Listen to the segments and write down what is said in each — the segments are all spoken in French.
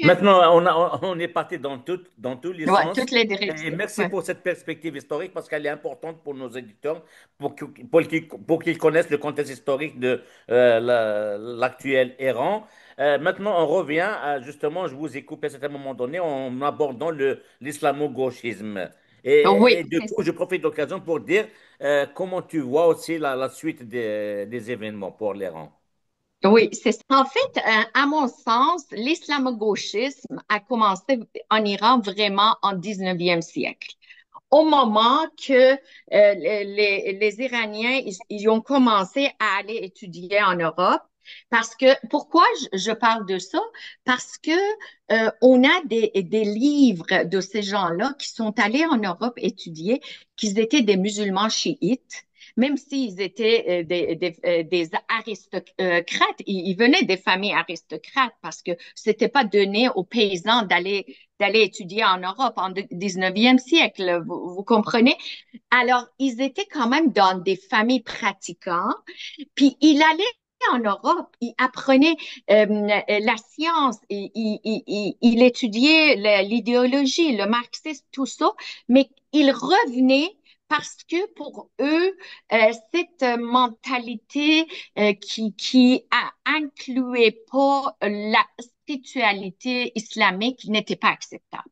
Maintenant, on est parti dans tous les Ouais, sens. toutes les Et directions. merci Ouais. pour cette perspective historique parce qu'elle est importante pour nos éditeurs, pour qu'ils connaissent le contexte historique de l'actuel Iran. Maintenant, on revient à, justement, je vous ai coupé à un certain moment donné en abordant l'islamo-gauchisme. Et Oui, du coup, je profite de l'occasion pour dire comment tu vois aussi la suite des événements pour l'Iran. oui, c'est ça. En fait, à mon sens, l'islamo-gauchisme a commencé en Iran vraiment en 19e siècle. Au moment que les Iraniens ils ont commencé à aller étudier en Europe. Parce que, pourquoi je parle de ça? Parce que on a des livres de ces gens-là qui sont allés en Europe étudier, qu'ils étaient des musulmans chiites, même s'ils étaient des aristocrates, ils venaient des familles aristocrates parce que c'était pas donné aux paysans d'aller étudier en Europe en 19e siècle, vous comprenez? Alors, ils étaient quand même dans des familles pratiquantes, puis il allait en Europe, il apprenait la science, il étudiait l'idéologie, le marxisme, tout ça, mais il revenait parce que pour eux, cette mentalité incluait pas la spiritualité islamique n'était pas acceptable.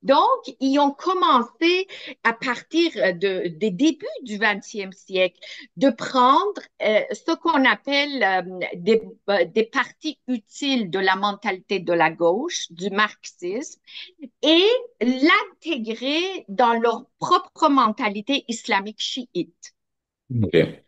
Donc, ils ont commencé à partir des débuts du 20e siècle de prendre ce qu'on appelle des parties utiles de la mentalité de la gauche, du marxisme, et l'intégrer dans leur propre mentalité islamique chiite. Ok.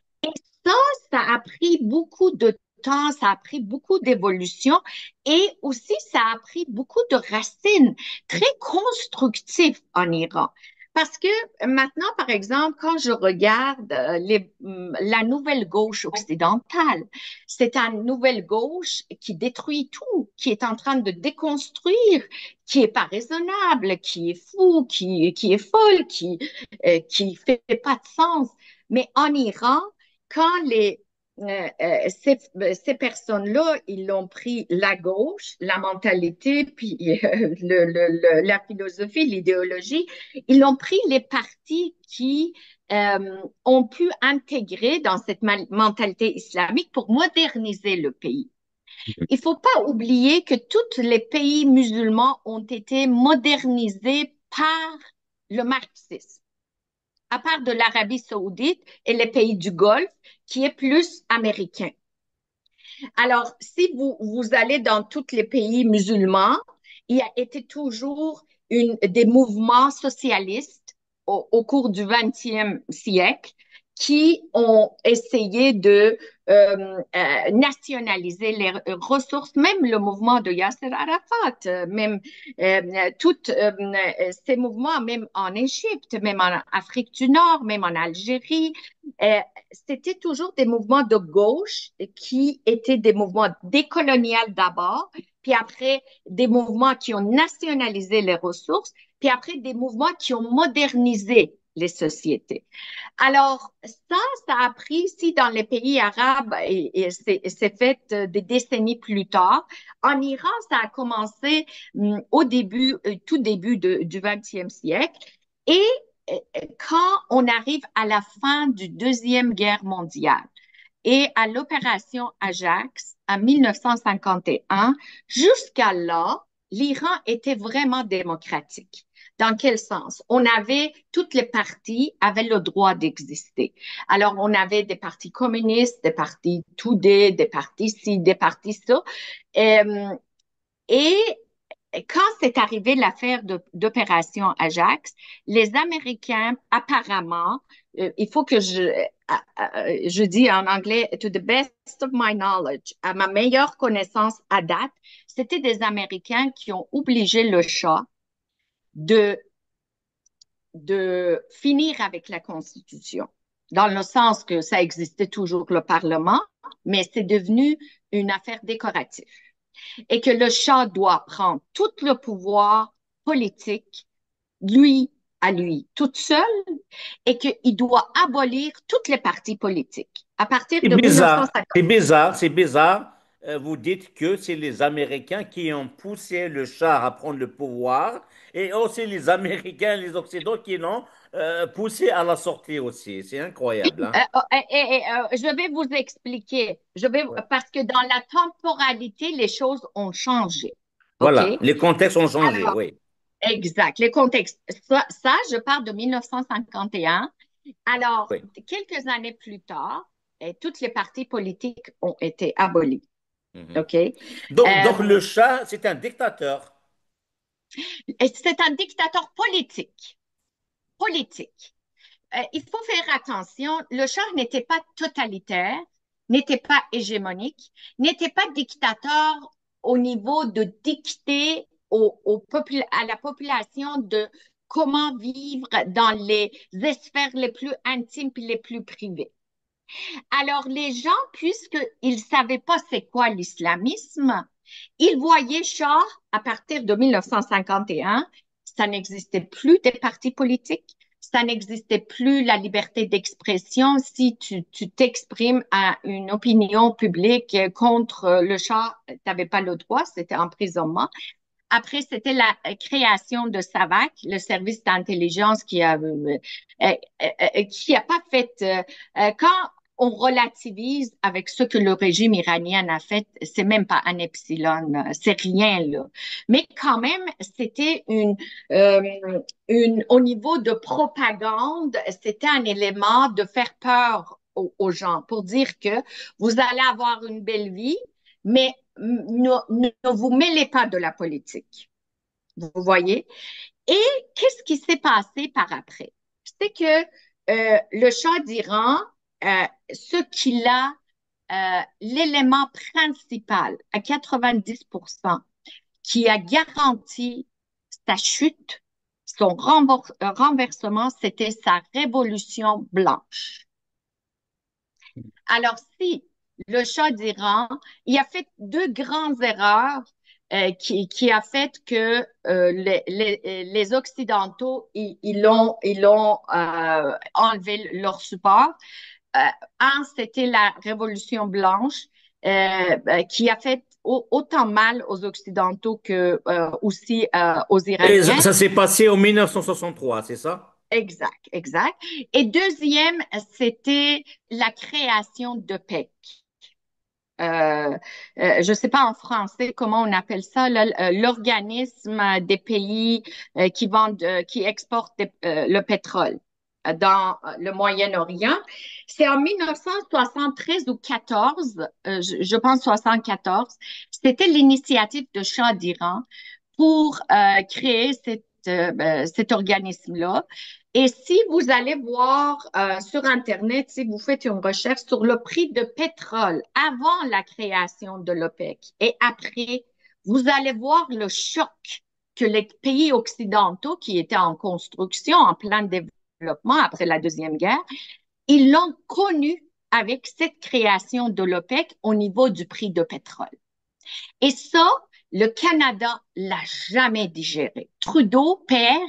Ça, ça a pris beaucoup de temps, ça a pris beaucoup d'évolution et aussi ça a pris beaucoup de racines très constructives en Iran. Parce que maintenant, par exemple, quand je regarde la nouvelle gauche occidentale, c'est une nouvelle gauche qui détruit tout, qui est en train de déconstruire, qui est pas raisonnable, qui est fou, qui est folle, qui fait pas de sens. Mais en Iran, quand ces personnes-là, ils ont pris la gauche, la mentalité, puis la philosophie, l'idéologie, ils ont pris les partis qui ont pu intégrer dans cette mentalité islamique pour moderniser le pays. Il ne faut pas oublier que tous les pays musulmans ont été modernisés par le marxisme à part de l'Arabie saoudite et les pays du Golfe, qui est plus américain. Alors, si vous allez dans tous les pays musulmans, il y a été toujours des mouvements socialistes au cours du 20e siècle qui ont essayé de nationaliser les ressources, même le mouvement de Yasser Arafat, même tous ces mouvements, même en Égypte, même en Afrique du Nord, même en Algérie, euh, c'était toujours des mouvements de gauche qui étaient des mouvements décoloniaux d'abord, puis après des mouvements qui ont nationalisé les ressources, puis après des mouvements qui ont modernisé les sociétés. Alors, ça a pris ici dans les pays arabes et c'est fait des décennies plus tard. En Iran, ça a commencé au début, tout début du 20e siècle. Et quand on arrive à la fin du Deuxième Guerre mondiale et à l'opération Ajax en 1951, jusqu'à là, l'Iran était vraiment démocratique. Dans quel sens? Toutes les partis avaient le droit d'exister. Alors, on avait des partis communistes, des partis Tudeh, des partis ci, des partis ça. Euh, et quand c'est arrivé l'affaire d'opération Ajax, les Américains, apparemment, il faut que je dis en anglais, to the best of my knowledge, à ma meilleure connaissance à date, c'était des Américains qui ont obligé le Shah de, de finir avec la Constitution, dans le sens que ça existait toujours le Parlement, mais c'est devenu une affaire décorative et que le Shah doit prendre tout le pouvoir politique, lui à lui, toute seule, et qu'il doit abolir toutes les partis politiques à partir C'est de bizarre, 1950. c'est bizarre, c'est bizarre. vous dites que c'est les Américains qui ont poussé le Shah à prendre le pouvoir et aussi les Américains, les Occidentaux qui l'ont poussé à la sortie aussi. C'est incroyable, hein? Je vais vous expliquer. Ouais. Parce que dans la temporalité, les choses ont changé. OK? Voilà, les contextes ont changé, oui. Exact. Les contextes. Je parle de 1951. Alors, Oui. quelques années plus tard, toutes les partis politiques ont été abolis. Mhm. OK? Donc le Shah, c'est un dictateur. Et c'est un dictateur politique. Politique. Il faut faire attention. Le Shah n'était pas totalitaire, n'était pas hégémonique, n'était pas dictateur au niveau de dicter à la population de comment vivre dans les sphères les plus intimes et les plus privées. Alors, les gens, puisqu'ils ne savaient pas c'est quoi l'islamisme, ils voyaient Shah à partir de 1951. Ça n'existait plus des partis politiques, ça n'existait plus la liberté d'expression. Si tu t'exprimes à une opinion publique contre le Shah, tu n'avais pas le droit, c'était emprisonnement. Après, c'était la création de SAVAK, le service d'intelligence qui a pas fait, quand on relativise avec ce que le régime iranien a fait, c'est même pas un epsilon, c'est rien là. Mais quand même, c'était euh, au niveau de propagande, c'était un élément de faire peur aux gens pour dire que vous allez avoir une belle vie, mais ne vous mêlez pas de la politique. Vous voyez? Et qu'est-ce qui s'est passé par après? C'est que le Shah d'Iran, ce qu'il a, l'élément principal à 90% qui a garanti sa chute, son renversement, c'était sa révolution blanche. Alors, si le Shah d'Iran, il a fait deux grandes erreurs qui a fait que les Occidentaux, ils ont enlevé leur support. Euh, c'était la Révolution blanche qui a fait autant mal aux Occidentaux que aussi aux Et Iraniens. ça s'est passé en 1963, c'est ça? Exact, exact. Et deuxième, c'était la création de PEC. Je ne sais pas en français comment on appelle ça, l'organisme des pays qui exportent le pétrole dans le Moyen-Orient. C'est en 1973 ou 14, je pense 74, c'était l'initiative de Shah d'Iran pour créer cet organisme-là. Et si vous allez voir sur Internet, si vous faites une recherche sur le prix de pétrole avant la création de l'OPEC et après, vous allez voir le choc que les pays occidentaux qui étaient en construction, en plein développement après la Deuxième Guerre, ils l'ont connu avec cette création de l'OPEC au niveau du prix de pétrole. Et ça, le Canada l'a jamais digéré. Trudeau, père,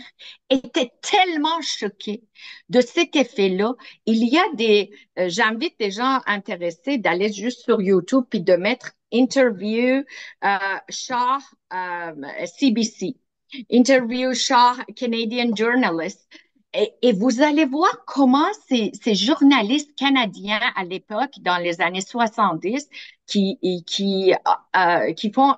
était tellement choqué de cet effet-là. Il y a j'invite des gens intéressés d'aller juste sur YouTube puis de mettre interview Shaw CBC, interview Shaw Canadian journalist. Et vous allez voir comment ces journalistes canadiens à l'époque, dans les années 70, qui font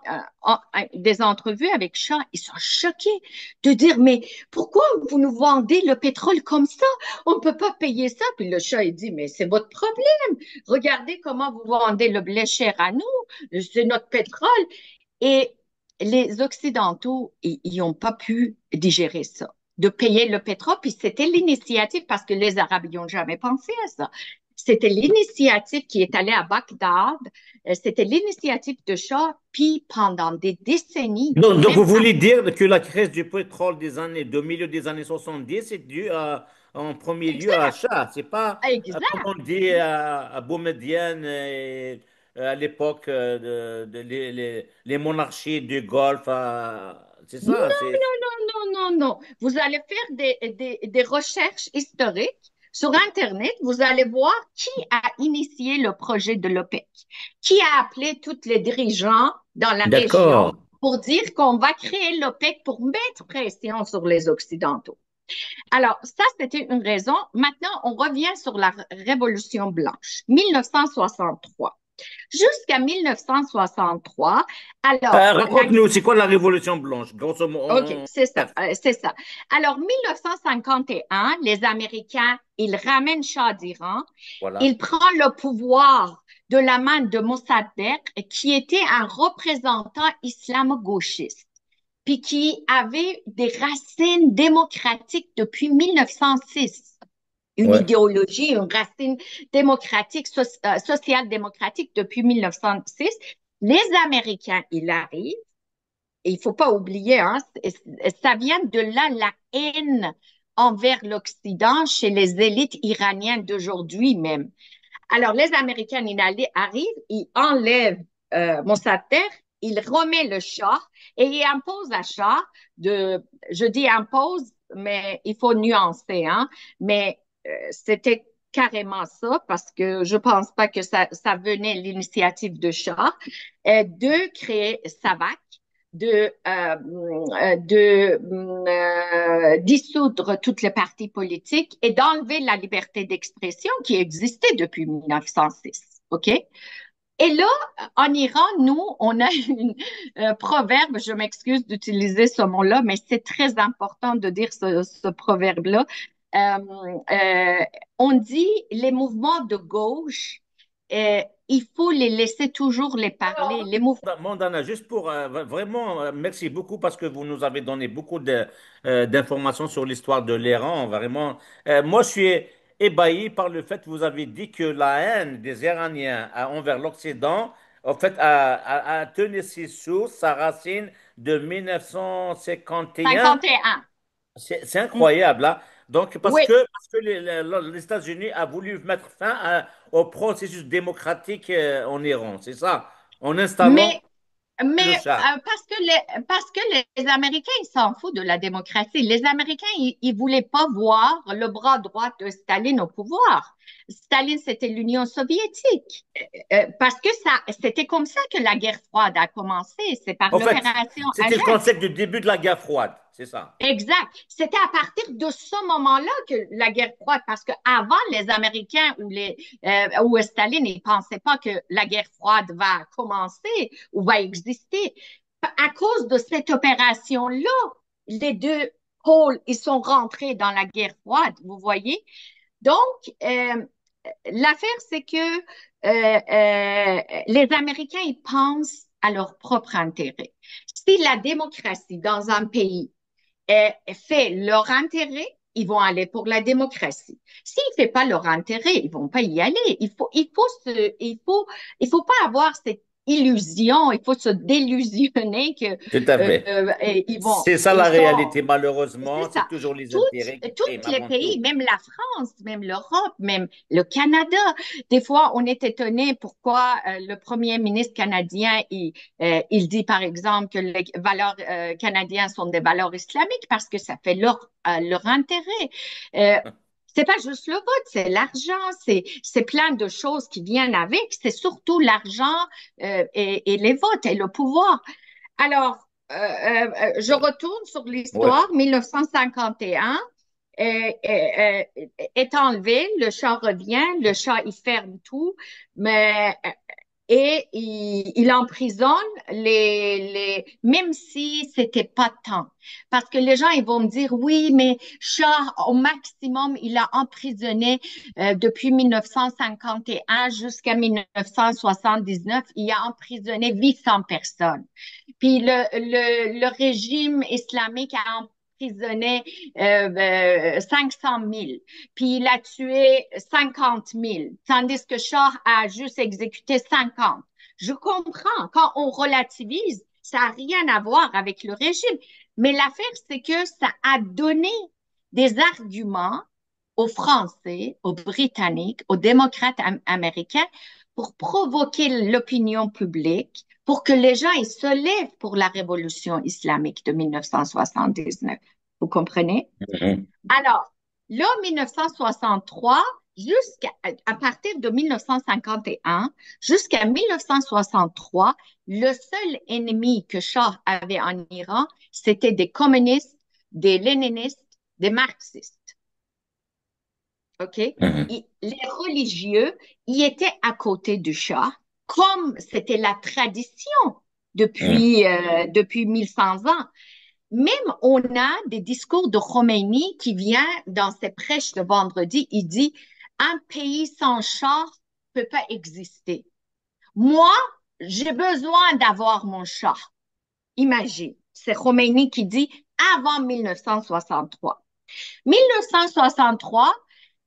des entrevues avec Shaw, ils sont choqués de dire, mais pourquoi vous nous vendez le pétrole comme ça? On ne peut pas payer ça. Puis le Shaw, il dit, mais c'est votre problème. Regardez comment vous vendez le blé cher à nous. C'est notre pétrole. Et les Occidentaux, ils n'ont pas pu digérer ça, de payer le pétrole. Puis c'était l'initiative, parce que les Arabes n'ont jamais pensé à ça. C'était l'initiative qui est allée à Bagdad. C'était l'initiative de Shah. Puis pendant des décennies, Donc même vous voulez dire que la crise du pétrole du milieu des années 70, c'est dû en premier lieu à exact, Achat. C'est pas, comme exact. on dit à Boumedienne et, à l'époque les monarchies du Golfe. C'est ça. Non, non, non, non, non. Vous allez faire des recherches historiques Sur Internet, vous allez voir qui a initié le projet de l'OPEC, qui a appelé tous les dirigeants dans la région D'accord. pour dire qu'on va créer l'OPEC pour mettre pression sur les Occidentaux. Alors, ça, c'était une raison. Maintenant, on revient sur la Révolution blanche, 1963. Jusqu'à 1963, alors, Raconte-nous, c'est quoi la Révolution blanche? Grosso modo, OK, c'est ça, c'est ça. Alors, 1951, les Américains, ils ramènent Shah d'Iran, voilà. il prend le pouvoir de la main de Mossadegh, qui était un représentant islamo-gauchiste, puis qui avait des racines démocratiques depuis 1906. Une Ouais. idéologie, une racine démocratique, social-démocratique depuis 1906. Les Américains, ils arrivent, et il faut pas oublier, hein, ça vient de là la haine envers l'Occident chez les élites iraniennes d'aujourd'hui même. Alors, les Américains arrivent, ils enlèvent Mossadegh, ils remettent le Shah et ils imposent à Shah je dis impose, mais il faut nuancer, hein, mais c'était carrément ça parce que je pense pas que ça venait l'initiative de Shah, de créer SAVAK, de dissoudre toutes les partis politiques et d'enlever la liberté d'expression qui existait depuis 1906. OK? Et là, en Iran, nous, on a un proverbe, je m'excuse d'utiliser ce mot-là, mais c'est très important de dire ce proverbe-là. Euh, on dit les mouvements de gauche, il faut les laisser toujours les parler. Les mouvements. Mondana, juste pour vraiment, merci beaucoup parce que vous nous avez donné beaucoup d'informations sur l'histoire de l'Iran. Vraiment, moi, je suis ébahi par le fait que vous avez dit que la haine des Iraniens envers l'Occident, en fait, a tenu ses sources, sa racine de 1951. 51. C'est incroyable, là. Donc, Oui, parce que les États-Unis a voulu mettre fin au processus démocratique en Iran, c'est ça, en installant mais Mais le Shah. parce que les Américains, ils s'en foutent de la démocratie. Les Américains, ils voulaient pas voir le bras droit de Staline au pouvoir. Staline, c'était l'Union soviétique. Parce que c'était comme ça que la guerre froide a commencé. C'est par En fait, l'opération c'était le Ajax. concept du début de la guerre froide, c'est ça. Exact. C'était à partir de ce moment-là que la guerre froide, parce que avant les Américains ou Staline, ils pensaient pas que la guerre froide va commencer ou va exister. À cause de cette opération-là, les deux pôles, ils sont rentrés dans la guerre froide, vous voyez. Donc, l'affaire, c'est que les Américains, ils pensent à leur propre intérêt. Si la démocratie dans un pays fait leur intérêt, ils vont aller pour la démocratie. S'ils ne font pas leur intérêt, ils vont pas y aller. Il faut pas avoir cette illusion, il faut se délusionner que Tout à fait. C'est ça ils la sont, réalité, c'est malheureusement. ça. C'est toujours les intérêts qui priment Tous les avant pays, tout. même la France, même l'Europe, même le Canada, des fois, on est étonné pourquoi le premier ministre canadien, il dit par exemple que les valeurs canadiennes sont des valeurs islamiques parce que ça fait leur intérêt. Euh, c'est pas juste le vote, c'est l'argent, c'est plein de choses qui viennent avec. C'est surtout l'argent et les votes et le pouvoir. Alors, je retourne sur Ouais. l'histoire. 1951 est enlevé, le chat revient, le chat il ferme tout, mais et il emprisonne même si c'était pas tant. Parce que les gens, ils vont me dire, oui, mais Shah, au maximum, il a emprisonné depuis 1951 jusqu'à 1979, il a emprisonné 800 personnes. Puis le régime islamique a emprisonné 500 000. Puis il a tué 50 000, tandis que Shah a juste exécuté 50. Je comprends, quand on relativise, ça n'a rien à voir avec le régime. Mais l'affaire, c'est que ça a donné des arguments aux Français, aux Britanniques, aux démocrates américains pour provoquer l'opinion publique, pour que les gens ils se lèvent pour la révolution islamique de 1979. Vous comprenez? Mhm. Alors, Là, 1963, à partir de 1951 jusqu'à 1963, le seul ennemi que Shah avait en Iran, c'était des communistes, des léninistes, des marxistes. OK? Mhm. Les religieux y étaient à côté du Shah, comme c'était la tradition Mhm. depuis 1100 ans. Même on a des discours de Khomeini qui vient dans ses prêches de vendredi, il dit, un pays sans char ne peut pas exister. Moi, j'ai besoin d'avoir mon char. Imagine, c'est Khomeini qui dit avant 1963. 1963,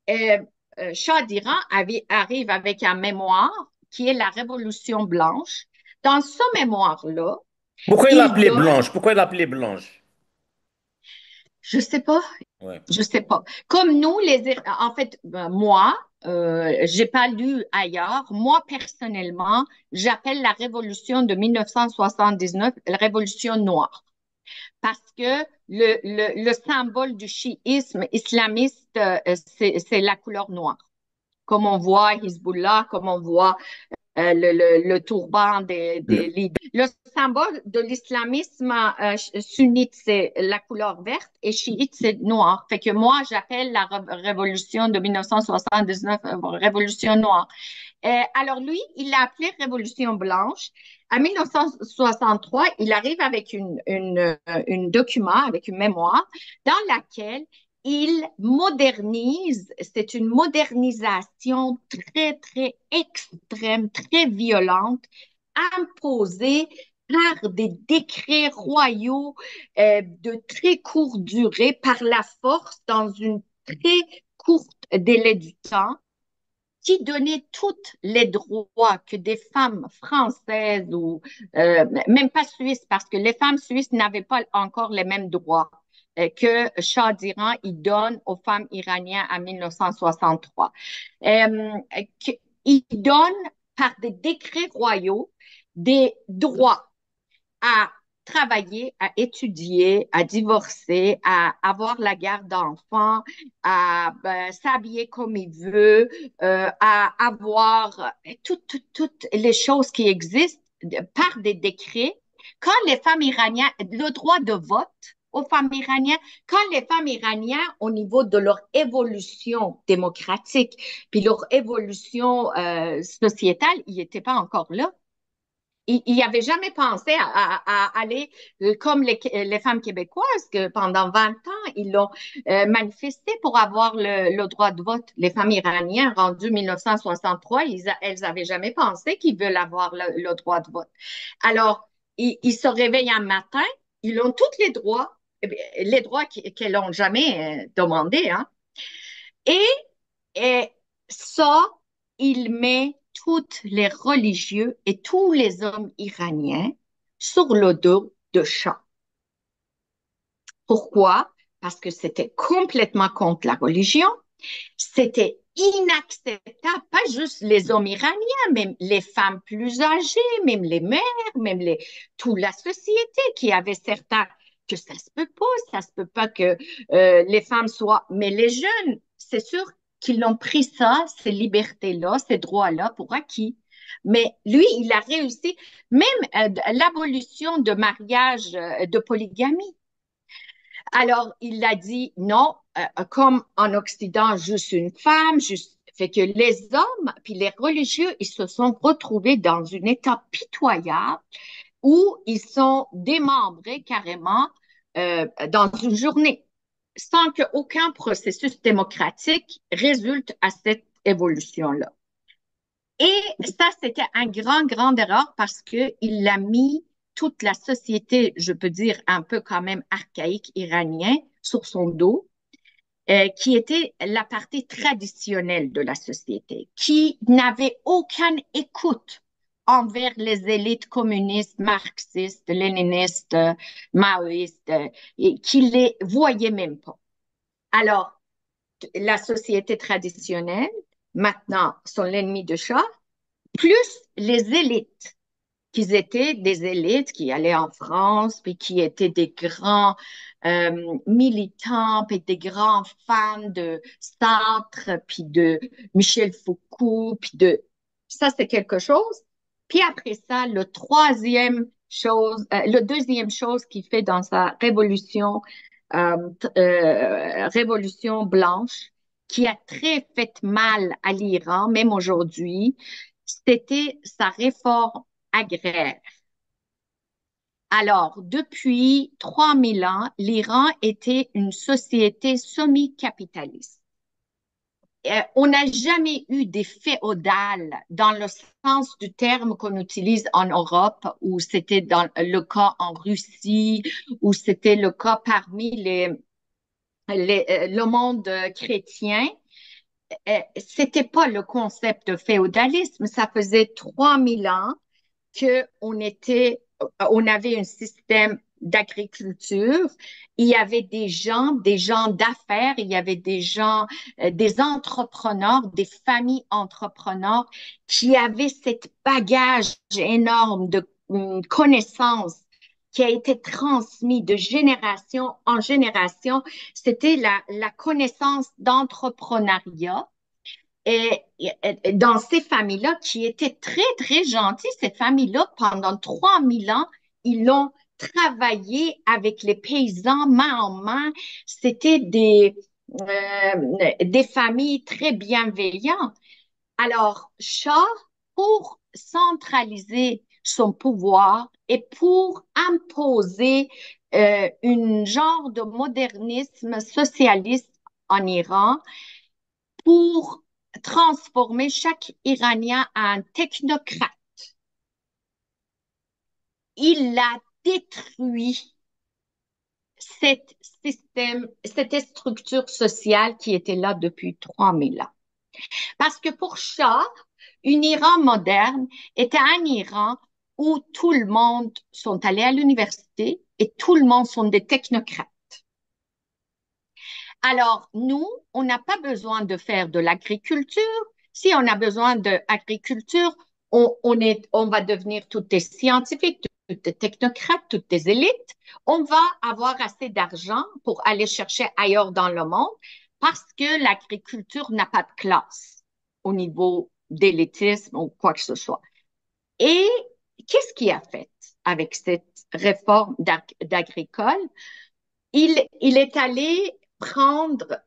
euh, Shah d'Iran arrive avec un mémoire qui est la Révolution blanche. Dans ce mémoire-là, Pourquoi il l'a il appelée donne, Blanche? Pourquoi il l'a appelée Blanche? je sais pas, Ouais. je sais pas. Comme nous, en fait, moi, j'ai pas lu ailleurs. Moi, personnellement, j'appelle la révolution de 1979 la révolution noire. Parce que le symbole du chiisme islamiste, c'est la couleur noire. Comme on voit Hezbollah, comme on voit le turban des Le- leaders. Le symbole de l'islamisme sunnite, c'est la couleur verte et chiite, c'est noir. Fait que moi, j'appelle la révolution de 1979 révolution noire. Alors lui, il l'a appelé Révolution blanche. En 1963, il arrive avec une document, avec une mémoire, dans laquelle il modernise, c'est une modernisation très, très extrême, très violente, imposée par des décrets royaux de très courte durée, par la force, dans une très courte délai du temps qui donnait tous les droits que des femmes françaises ou même pas suisses, parce que les femmes suisses n'avaient pas encore les mêmes droits que Shah d'Iran il donne aux femmes iraniennes en 1963. Euh, il donne par des décrets royaux des droits à travailler, à étudier, à divorcer, à avoir la garde d'enfants, à s'habiller comme il veut, à avoir toutes les choses qui existent par des décrets. Quand les femmes iraniennes, le droit de vote aux femmes iraniennes, quand les femmes iraniennes, au niveau de leur évolution démocratique, puis leur évolution sociétale, ils n'étaient pas encore là. Il n'y avait jamais pensé à aller comme les femmes québécoises que pendant 20 ans, ils l'ont manifesté pour avoir le droit de vote. Les femmes iraniennes rendues 1963, elles n'avaient jamais pensé qu'ils veulent avoir le droit de vote. Alors, ils se réveillent un matin, ils ont tous les droits qu'elles n'ont jamais demandé, hein. Et, et ça, il met toutes les religieux et tous les hommes iraniens sur le dos de Shah. Pourquoi? Parce que c'était complètement contre la religion. C'était inacceptable, pas juste les hommes iraniens, même les femmes plus âgées, même les mères, toute la société qui avait certains que ça se peut pas que les femmes soient, mais les jeunes, c'est sûr qu'ils ont pris ça, ces libertés-là, ces droits-là pour acquis. Mais lui, il a réussi, même l'abolition de mariage, de polygamie. Alors, il a dit non, comme en Occident, juste une femme, juste fait que les hommes puis les religieux, ils se sont retrouvés dans un état pitoyable où ils sont démembrés carrément dans une journée, sans qu'aucun processus démocratique résulte à cette évolution-là. Et ça, c'était un grand erreur parce qu'il a mis toute la société, je peux dire un peu quand même archaïque iranien, sur son dos, qui était la partie traditionnelle de la société, qui n'avait aucune écoute envers les élites communistes, marxistes, léninistes, maoïstes, et qui les voyaient même pas. Alors, la société traditionnelle, maintenant, sont l'ennemi de Shah, plus les élites. qu'ils étaient des élites qui allaient en France, puis qui étaient des grands militants, puis des grands fans de Sartre, puis de Michel Foucault, puis de... Ça, c'est quelque chose. Puis après ça, le deuxième chose qu'il fait dans sa révolution blanche, qui a très fait mal à l'Iran, même aujourd'hui, c'était sa réforme agraire. Alors, depuis 3000 ans, l'Iran était une société semi-capitaliste. On n'a jamais eu des féodales dans le sens du terme qu'on utilise en Europe, où c'était dans le cas en Russie, où c'était le cas parmi le monde chrétien. C'était pas le concept de féodalisme, ça faisait 3000 ans on avait un système d'agriculture, il y avait des gens d'affaires, il y avait des gens, des entrepreneurs, des familles entrepreneurs qui avaient cet bagage énorme de connaissances qui a été transmis de génération en génération. C'était la connaissance d'entrepreneuriat et dans ces familles-là qui étaient très, très gentilles, ces familles-là, pendant 3000 ans, ils ont travaillé avec les paysans main en main. C'était des familles très bienveillantes. Alors, Shah, pour centraliser son pouvoir et pour imposer une genre de modernisme socialiste en Iran, pour transformer chaque Iranien en un technocrate. Il a détruit cet système, cette structure sociale qui était là depuis 3000 ans. Parce que pour Shah, un Iran moderne était un Iran où tout le monde sont allés à l'université et tout le monde sont des technocrates. Alors, nous, on n'a pas besoin de faire de l'agriculture. Si on a besoin d'agriculture, on va devenir toutes des scientifiques, toutes des technocrates, toutes des élites. On va avoir assez d'argent pour aller chercher ailleurs dans le monde parce que l'agriculture n'a pas de classe au niveau d'élitisme ou quoi que ce soit. Et qu'est-ce qu'il a fait avec cette réforme d'agricole? Il est allé prendre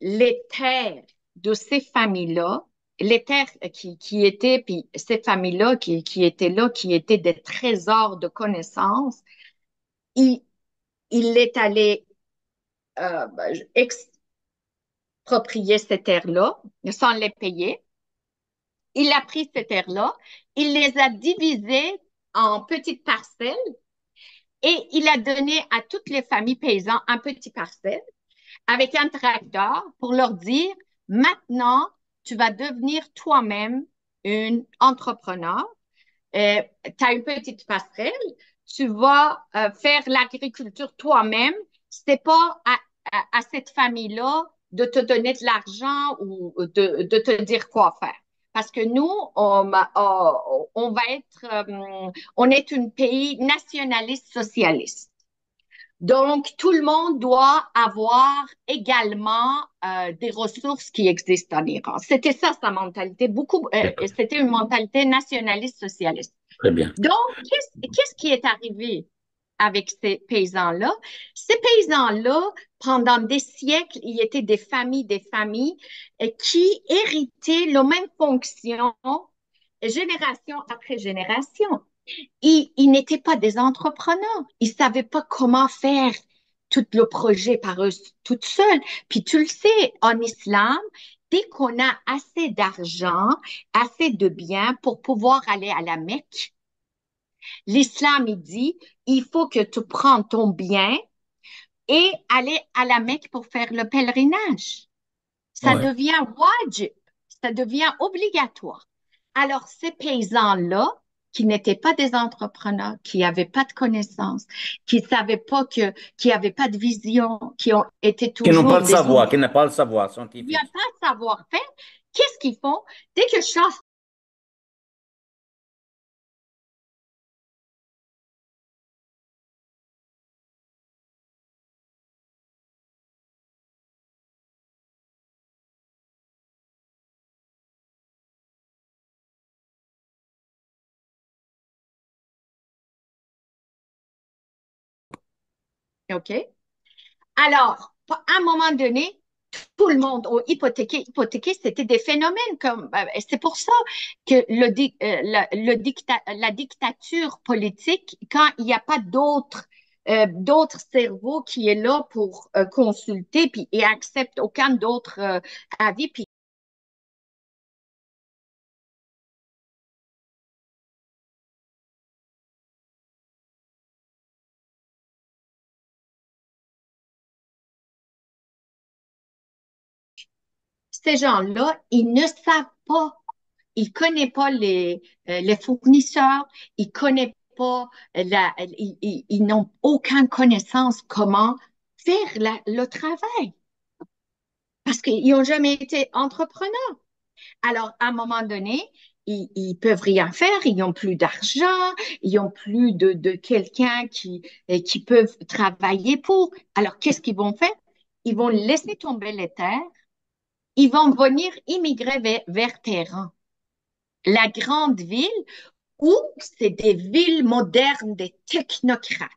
les terres de ces familles-là, les terres qui étaient, puis ces familles-là qui étaient là, qui étaient des trésors de connaissances, il, il est allé euh, exproprier ces terres-là sans les payer. Il a pris ces terres-là, il les a divisées en petites parcelles et il a donné à toutes les familles paysannes un petit parcelle avec un tracteur pour leur dire, maintenant, tu vas devenir toi-même un entrepreneur. Tu as une petite passerelle, tu vas faire l'agriculture toi-même. C'est pas à cette famille-là de te donner de l'argent ou de te dire quoi faire. Parce que nous, on va on est un pays nationaliste socialiste. Donc, tout le monde doit avoir également des ressources qui existent en Iran. C'était ça sa mentalité. D'accord. C'était une mentalité nationaliste socialiste. Très bien. Donc, qu'est-ce qui est arrivé avec ces paysans-là? Ces paysans-là, pendant des siècles, ils étaient des familles qui héritaient la même fonction génération après génération. Ils n'étaient pas des entrepreneurs. Ils savaient pas comment faire tout le projet par eux toutes seules. Puis tu le sais, en islam, dès qu'on a assez d'argent, assez de biens pour pouvoir aller à la Mecque, l'islam, il dit, il faut que tu prends ton bien et aller à la Mecque pour faire le pèlerinage. Ça Ouais. devient wajib, ça devient obligatoire. Alors, ces paysans-là, qui n'étaient pas des entrepreneurs, qui n'avaient pas de connaissances, qui ne savaient pas qui n'avaient pas de vision, qui ont été Qui n'ont pas toujours le des savoir, qui ouvriers, n'ont pas le savoir il n'y a scientifique. pas de savoir-faire, qu'est-ce qu'ils font? Dès que Shah OK? Alors, à un moment donné, tout le monde a hypothéqué. Hypothéqué, c'était des phénomènes comme. C'est pour ça que la dictature politique, quand il n'y a pas d'autres cerveaux qui est là pour consulter puis, et accepte aucun d'autre avis, puis ces gens-là, ils ne savent pas. Il connaît pas les fournisseurs, il connaît pas ils n'ont aucune connaissance comment faire le travail parce qu'ils n'ont jamais été entrepreneurs. Alors, à un moment donné, ils peuvent rien faire, ils n'ont plus d'argent, ils n'ont plus de quelqu'un qui peuvent travailler pour. Alors, qu'est-ce qu'ils vont faire? Ils vont laisser tomber les terres, ils vont venir immigrer vers Téhéran, la grande ville où c'est des villes modernes, des technocrates,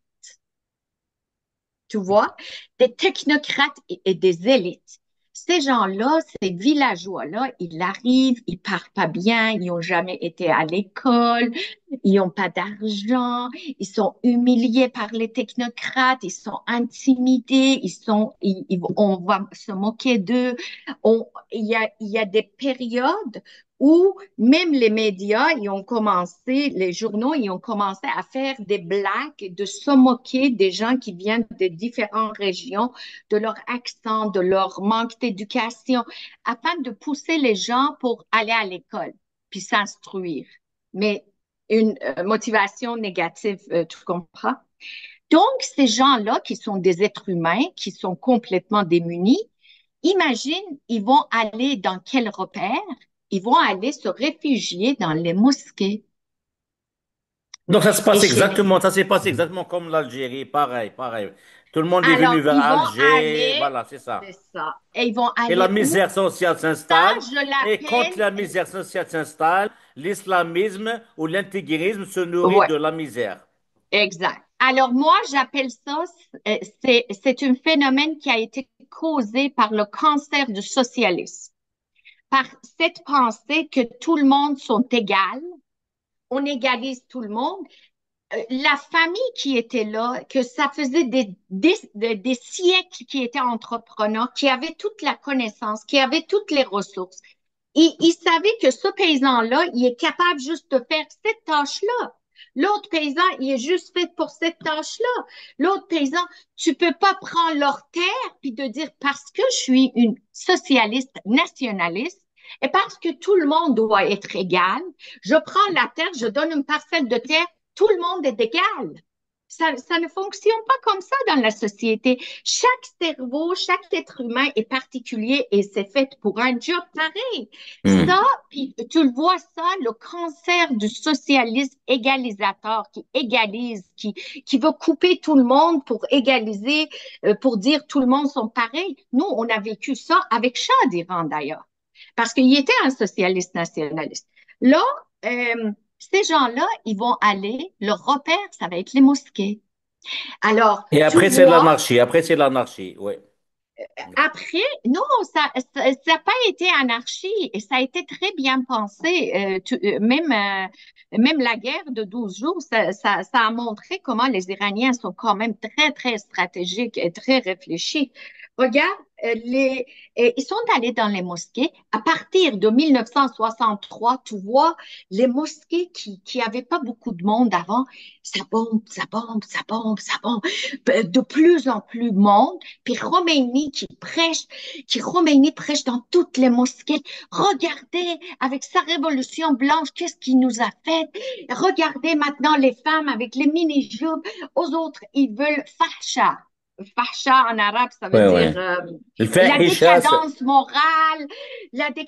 tu vois, des technocrates et des élites. Ces gens-là, ces villageois-là, ils arrivent, ils parlent pas bien, ils n'ont jamais été à l'école, ils n'ont pas d'argent, ils sont humiliés par les technocrates, ils sont intimidés, on va se moquer d'eux. Il y a des périodes où même les médias, ils ont commencé, les journaux, ils ont commencé à faire des blagues, de se moquer des gens qui viennent de différentes régions, de leur accent, de leur manque d'éducation, afin de pousser les gens pour aller à l'école puis s'instruire. Mais une motivation négative, tu comprends? Donc, ces gens-là qui sont des êtres humains, qui sont complètement démunis, imagine, ils vont aller dans quel repère? Ils vont aller se réfugier dans les mosquées. Donc Et chez les... ça s'est passé exactement comme l'Algérie, pareil, pareil. Tout le monde est Alors, venu vers ils vont Alger, aller, voilà, c'est ça. c'est ça. Et ils vont Et la aller où? misère sociale Ça, s'installe. je Et quand l'appelle, la misère sociale s'installe, l'islamisme ou l'intégrisme se nourrit ouais, de la misère. exact. Alors, moi, j'appelle ça, c'est un phénomène qui a été causé par le cancer du socialisme, par cette pensée que tout le monde sont égales, on égalise tout le monde. La famille qui était là, que ça faisait des siècles qui étaient entrepreneurs, qui avaient toute la connaissance, qui avaient toutes les ressources. Et il savait que ce paysan-là, il est capable juste de faire cette tâche-là. L'autre paysan, il est juste fait pour cette tâche-là. L'autre paysan, tu peux pas prendre leur terre puis de dire parce que je suis une socialiste nationaliste et parce que tout le monde doit être égal, je prends la terre, je donne une parcelle de terre, tout le monde est égal. Ça ne fonctionne pas comme ça dans la société. Chaque cerveau, chaque être humain est particulier et c'est fait pour un job pareil. Ça, Hmm. puis tu le vois ça, le cancer du socialisme égalisateur qui égalise, qui veut couper tout le monde pour égaliser, pour dire tout le monde sont pareils. Nous, on a vécu ça avec Shah d'Iran d'ailleurs, parce qu'il était un socialiste nationaliste. Là, ces gens-là, ils vont aller, leur repère, ça va être les mosquées. Alors, Et tu après, c'est vois, l'anarchie. Après, c'est l'anarchie, oui. après, non, ça n'a pas été anarchie et ça a été très bien pensé. Même la guerre de 12 jours, ça a montré comment les Iraniens sont quand même très, très stratégiques et très réfléchis. Regarde, ils sont allés dans les mosquées. À partir de 1963, tu vois, les mosquées qui avaient pas beaucoup de monde avant, ça bombe, ça bombe, ça bombe, ça bombe. De plus en plus de monde. Puis Khomeini prêche dans toutes les mosquées. Regardez, avec sa révolution blanche, qu'est-ce qu'il nous a fait? Regardez maintenant les femmes avec les mini-jupes. Aux autres, ils veulent fahsha. Fahsha en arabe, ça veut Ouais, dire ouais. la الفاحشة décadence morale. Regardez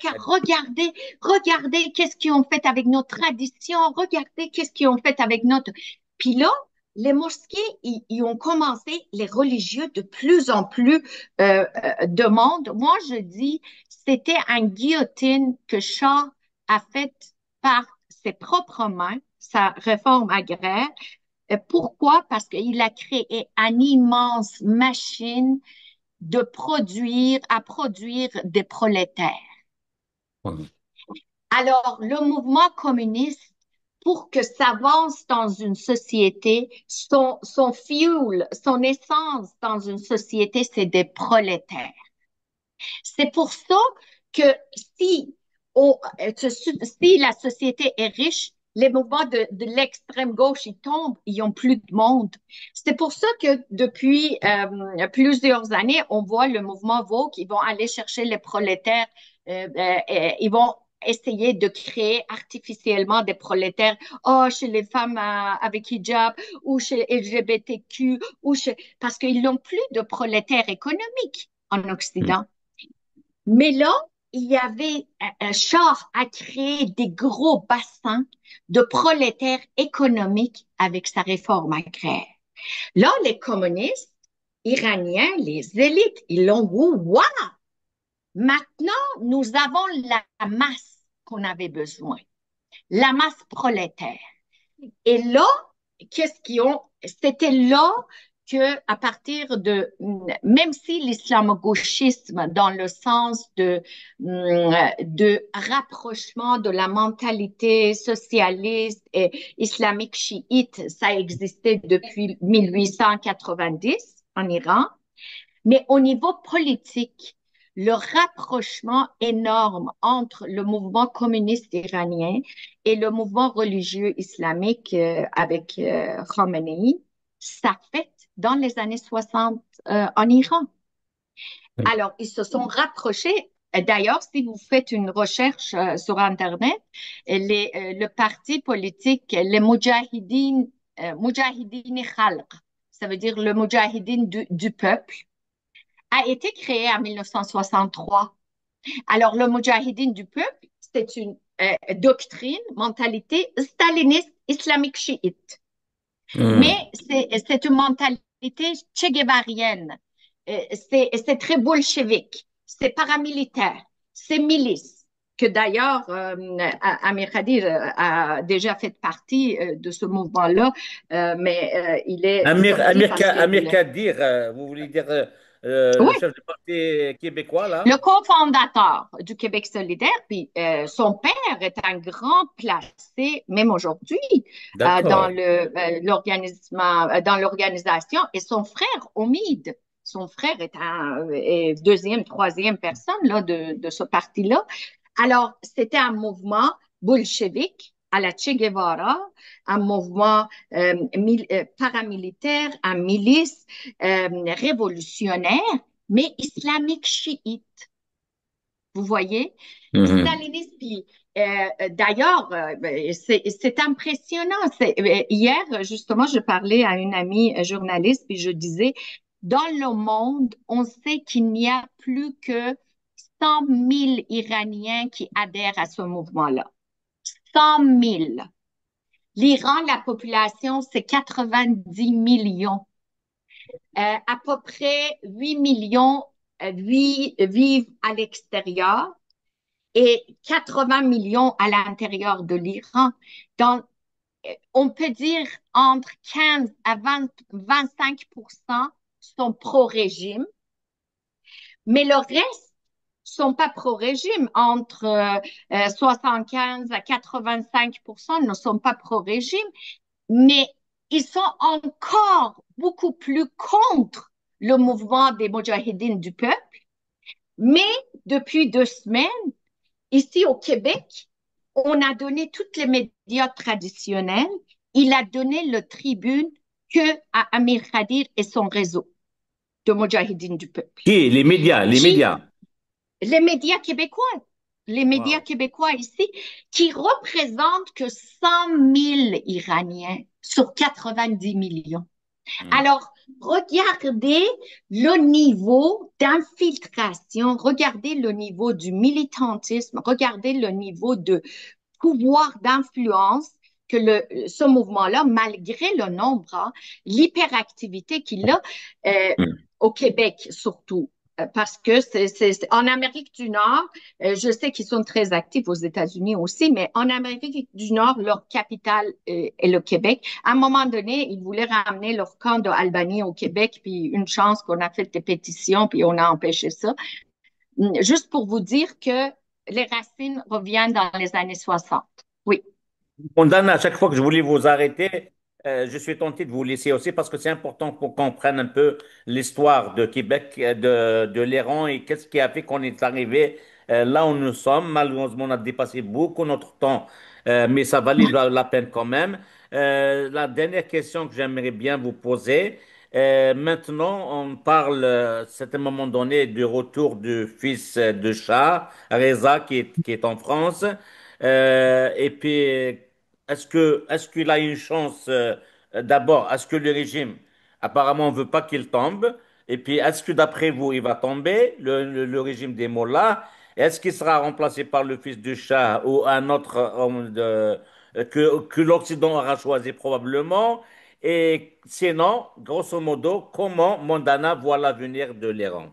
qu'est-ce qu'ils ont fait avec nos traditions. Regardez qu'est-ce qu'ils ont fait avec notre... Puis là, les mosquées, ils ont commencé, les religieux, de plus en plus demandent. Moi, je dis, c'était une guillotine que Shah a faite par ses propres mains, sa réforme agraire. Pourquoi? Parce qu'il a créé une immense machine à produire des prolétaires. Mhm. Alors, le mouvement communiste, pour que ça avance dans une société, son fuel, son essence dans une société, c'est des prolétaires. C'est pour ça que si, si la société est riche, les mouvements de l'extrême gauche, ils tombent, ils n'ont plus de monde. C'est pour ça que depuis plusieurs années, on voit le mouvement woke, ils vont aller chercher les prolétaires, ils vont essayer de créer artificiellement des prolétaires, oh, chez les femmes avec hijab, ou chez LGBTQ, parce qu'ils n'ont plus de prolétaires économiques en Occident. Mais là, il y avait un char à créer des gros bassins de prolétaires économiques avec sa réforme agraire. Là, les communistes iraniens, les élites, ils l'ont dit, wow, maintenant, nous avons la masse qu'on avait besoin, la masse prolétaire. Et là, qu'est-ce qu'ils ont? C'était là que, à partir même si l'islamo-gauchisme, dans le sens de rapprochement de la mentalité socialiste et islamique chiite, ça existait depuis 1890 en Iran, mais au niveau politique, le rapprochement énorme entre le mouvement communiste iranien et le mouvement religieux islamique avec Khomeini, ça fait dans les années 60 en Iran. Alors, ils se sont rapprochés. D'ailleurs, si vous faites une recherche sur Internet, le parti politique, les Moudjahidines, Moudjahidine Khalq, ça veut dire le Moudjahidine du peuple, a été créé en 1963. Alors, le Moudjahidine du peuple, c'est une doctrine, mentalité staliniste islamique chiite. Mais Mhm. c'est une mentalité tchéguévarienne. C'est très bolchevique, c'est paramilitaire, c'est milice. Que d'ailleurs, Amir Khadir a déjà fait partie de ce mouvement-là, mais il est sorti parce que Amir Kadir, vous voulez dire le oui, chef du parti québécois, là? le cofondateur du Québec solidaire, puis son père est un grand placé, même aujourd'hui, D'accord. dans l'organisation, et son frère, Omid, son frère est deuxième, troisième personne là, de ce parti-là. Alors, c'était un mouvement bolchevique à la Che Guevara, un mouvement paramilitaire, un milice révolutionnaire, mais islamique chiite. Vous voyez? Mhm. Stalinisme, puis d'ailleurs, c'est impressionnant. Hier, justement, je parlais à une amie journaliste, puis je disais, dans le monde, on sait qu'il n'y a plus que 100 000 Iraniens qui adhèrent à ce mouvement-là. 100 000. L'Iran, la population, c'est 90 millions. À peu près 8 millions vivent à l'extérieur et 80 millions à l'intérieur de l'Iran. Donc, on peut dire entre 15 à 25% sont pro-régime, mais le reste sont pas pro-régime. Entre 75 à 85% ne sont pas pro-régime, mais ils sont encore beaucoup plus contre le mouvement des Moudjahidines du peuple. Mais depuis 2 semaines, ici au Québec, on a donné toutes les médias traditionnels. Il a donné le tribune que à Amir Khadir et son réseau de Moudjahidines du peuple. Qui? Les médias, les Qui, médias. les médias québécois, les médias Wow. québécois ici, qui représentent que 100 000 Iraniens sur 90 millions. Mhm. Alors, regardez le niveau d'infiltration, regardez le niveau du militantisme, regardez le niveau de pouvoir d'influence que ce mouvement-là, malgré le nombre, hein, l'hyperactivité qu'il a, euh, Mhm. au Québec surtout, parce que en Amérique du Nord, je sais qu'ils sont très actifs aux États-Unis aussi, mais en Amérique du Nord, leur capitale est le Québec. À un moment donné, ils voulaient ramener leur camp d'Albanie au Québec, puis une chance qu'on a fait des pétitions, puis on a empêché ça. Juste pour vous dire que les racines reviennent dans les années 60. Oui. Condamne à chaque fois que je voulais vous arrêter, je suis tenté de vous laisser aussi parce que c'est important qu'on comprenne un peu l'histoire de Québec, de l'Iran et qu'est-ce qui a fait qu'on est arrivé là où nous sommes. Malheureusement, on a dépassé beaucoup notre temps, mais ça valait la peine quand même. La dernière question que j'aimerais bien vous poser, maintenant, on parle, c'est un moment donné, du retour du fils de Shah, Reza, qui est en France. Et puis, est-ce qu'il a une chance d'abord, est-ce que le régime apparemment ne veut pas qu'il tombe? Et puis, est-ce que d'après vous, il va tomber, le régime des Mollahs? Est-ce qu'il sera remplacé par le fils du Shah ou un autre homme que l'Occident aura choisi probablement? Et sinon, grosso modo, comment Mondana voit l'avenir de l'Iran?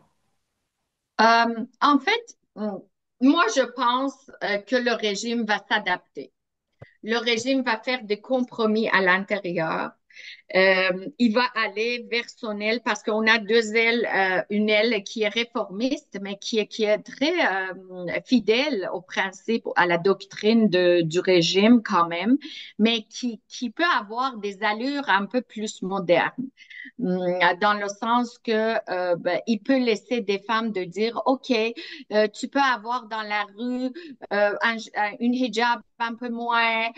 En fait, moi, je pense que le régime va s'adapter. Le régime va faire des compromis à l'intérieur. Il va aller vers son aile parce qu'on a deux ailes, une aile qui est réformiste, mais qui est très fidèle aux principes, à la doctrine du régime quand même, mais qui peut avoir des allures un peu plus modernes. Dans le sens que ben, il peut laisser des femmes de dire, OK, tu peux avoir dans la rue une hijab un peu moins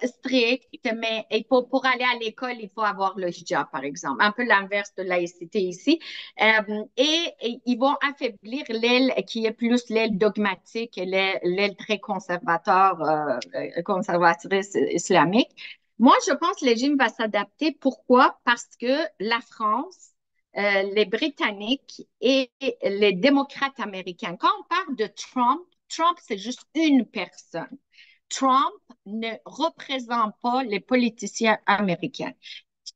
strict, mais pour aller à l'école, il faut avoir le hijab, par exemple. Un peu l'inverse de laïcité ici. Et ils vont affaiblir l'aile qui est plus l'aile dogmatique et l'aile très conservateur, conservatrice islamique. Moi, je pense que le régime va s'adapter. Pourquoi? Parce que la France, les Britanniques et les démocrates américains, quand on parle de Trump, Trump, c'est juste une personne. Trump ne représente pas les politiciens américains.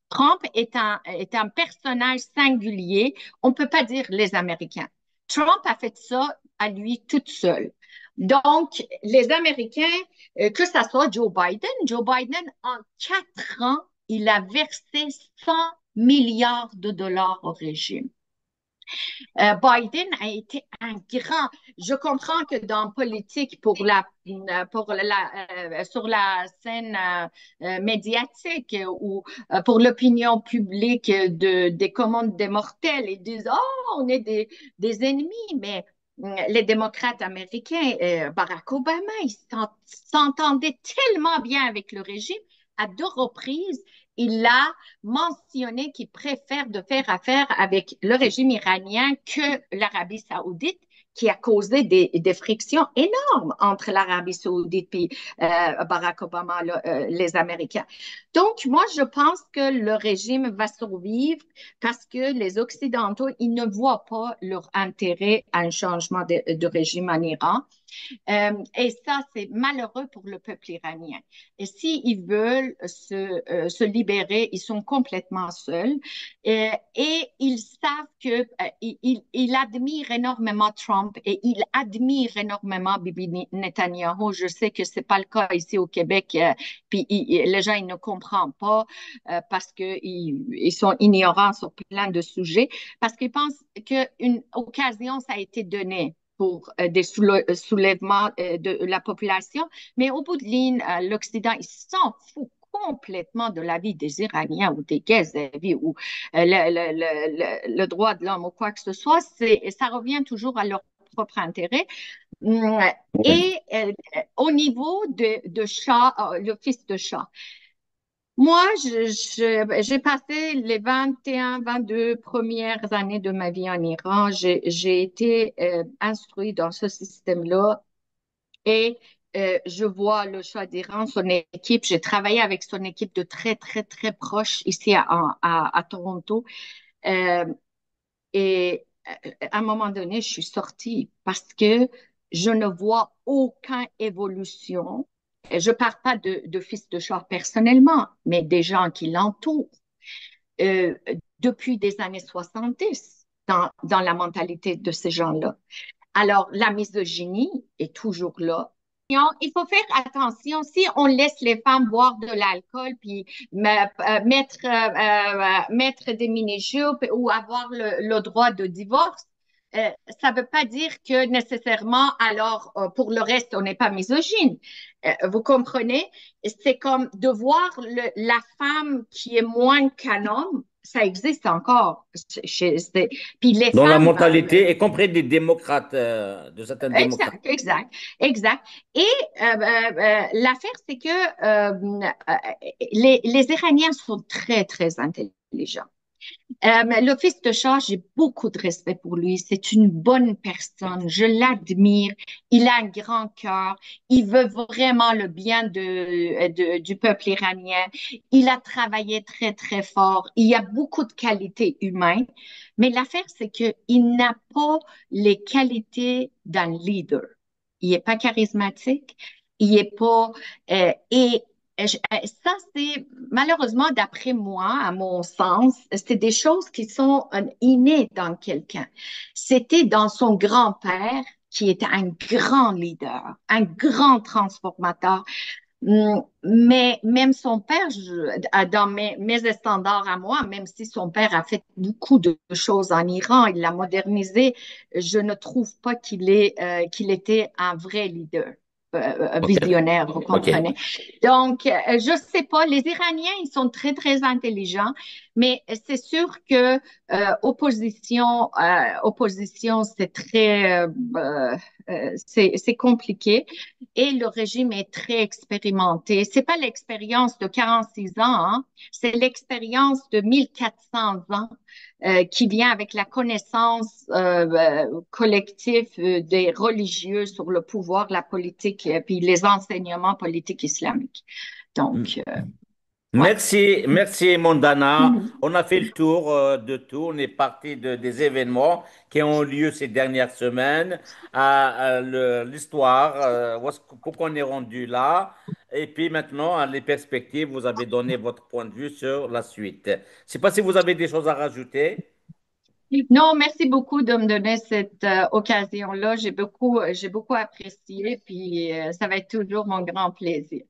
Trump est un personnage singulier. On ne peut pas dire les Américains. Trump a fait ça à lui toute seule. Donc, les Américains, que ce soit Joe Biden, en 4 ans, il a versé 100 milliards de dollars au régime. Biden a été un grand. Je comprends que dans politique, sur la scène médiatique ou pour l'opinion publique des commandes des mortels, ils disent, oh, on est des ennemis, mais les démocrates américains, Barack Obama, ils s'entendaient tellement bien avec le régime à 2 reprises. Il a mentionné qu'il préfère de faire affaire avec le régime iranien que l'Arabie saoudite, qui a causé des frictions énormes entre l'Arabie saoudite et Barack Obama, les Américains. Donc, moi, je pense que le régime va survivre parce que les Occidentaux, ils ne voient pas leur intérêt à un changement de régime en Iran. Et ça, c'est malheureux pour le peuple iranien. Et s'ils veulent se libérer, ils sont complètement seuls. Et ils savent que il admire énormément Trump et il admire énormément Bibi Netanyahu. Je sais que c'est pas le cas ici au Québec. Puis les gens ils ne comprennent pas parce que ils sont ignorants sur plein de sujets, parce qu'ils pensent qu'une occasion ça a été donnée pour des soulèvements de la population. Mais au bout de ligne, l'Occident, il s'en fout complètement de la vie des Iraniens ou des Gazaouis ou le droit de l'homme ou quoi que ce soit. Ça revient toujours à leur propre intérêt. Et au niveau de Shah, le fils de Shah, moi, j'ai passé les 21, 22 premières années de ma vie en Iran. J'ai été instruit dans ce système-là et je vois le Shah d'Iran, son équipe. J'ai travaillé avec son équipe de très, très, très proche ici à Toronto. Euh, et à un moment donné, je suis sortie parce que je ne vois aucune évolution. Je ne parle pas de fils de Shah personnellement, mais des gens qui l'entourent. Euh, Depuis des années 70. dans la mentalité de ces gens-là. Alors, la misogynie est toujours là. Il faut faire attention si on laisse les femmes boire de l'alcool puis mettre des mini-jupes ou avoir le droit de divorce. Ça ne veut pas dire que nécessairement, alors, pour le reste, on n'est pas misogyne. Vous comprenez? C'est comme de voir la femme qui est moins qu'un homme, ça existe encore. Puis les Dans la femmes, mentalité, y compris des démocrates, de certains démocrates. exact, exact, exact. Et l'affaire, c'est que les Iraniens sont très, très intelligents. Le fils de Shah, j'ai beaucoup de respect pour lui. C'est une bonne personne. Je l'admire. Il a un grand cœur. Il veut vraiment le bien du peuple iranien. Il a travaillé très, très fort. Il y a beaucoup de qualités humaines. Mais l'affaire, c'est qu'il n'a pas les qualités d'un leader. Il n'est pas charismatique. Il est pas, et ça, c'est malheureusement, d'après moi, à mon sens, c'est des choses qui sont innées dans quelqu'un. C'était dans son grand-père qui était un grand leader, un grand transformateur. Mais même son père, dans mes standards à moi, même si son père a fait beaucoup de choses en Iran, il l'a modernisé, je ne trouve pas qu'il était un vrai leader OK. visionnaire, vous OK. comprenez. Donc, je sais pas, les Iraniens, ils sont très, très intelligents, mais c'est sûr que opposition, c'est très, c'est compliqué et le régime est très expérimenté. C'est pas l'expérience de 46 ans, hein, c'est l'expérience de 1400 ans qui vient avec la connaissance collective des religieux sur le pouvoir, la politique et puis les enseignements politiques islamiques. Donc, ouais. Merci, merci Mondana. Mhm. On a fait le tour de tout. On est parti des événements qui ont eu lieu ces dernières semaines, à l'histoire, pourquoi on est rendu là. Et puis maintenant, à les perspectives, vous avez donné votre point de vue sur la suite. Je ne sais pas si vous avez des choses à rajouter. Non, merci beaucoup de me donner cette occasion-là. J'ai beaucoup apprécié, puis ça va être toujours mon grand plaisir.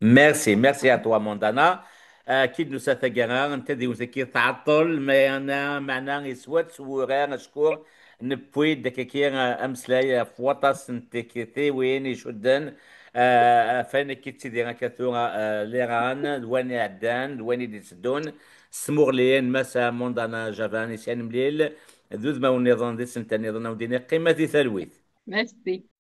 ميرسي ميرسي أتوا موندانا. أكيد نسافة جران نبتدي وزكي تعطل ما أنا معنا يسوات سورا نشكر نبوي دكاكير أمسلاي فوطاس نتكتي وين يشدن فانا كيتسي دينا كثورة ليران دواني عدان دواني دي سدون سمورلين مسا موندانا جافاني سيان مليل ذوذ ما ونظام دي سنتاني ظنا وديني قيمة ثلويث Merci.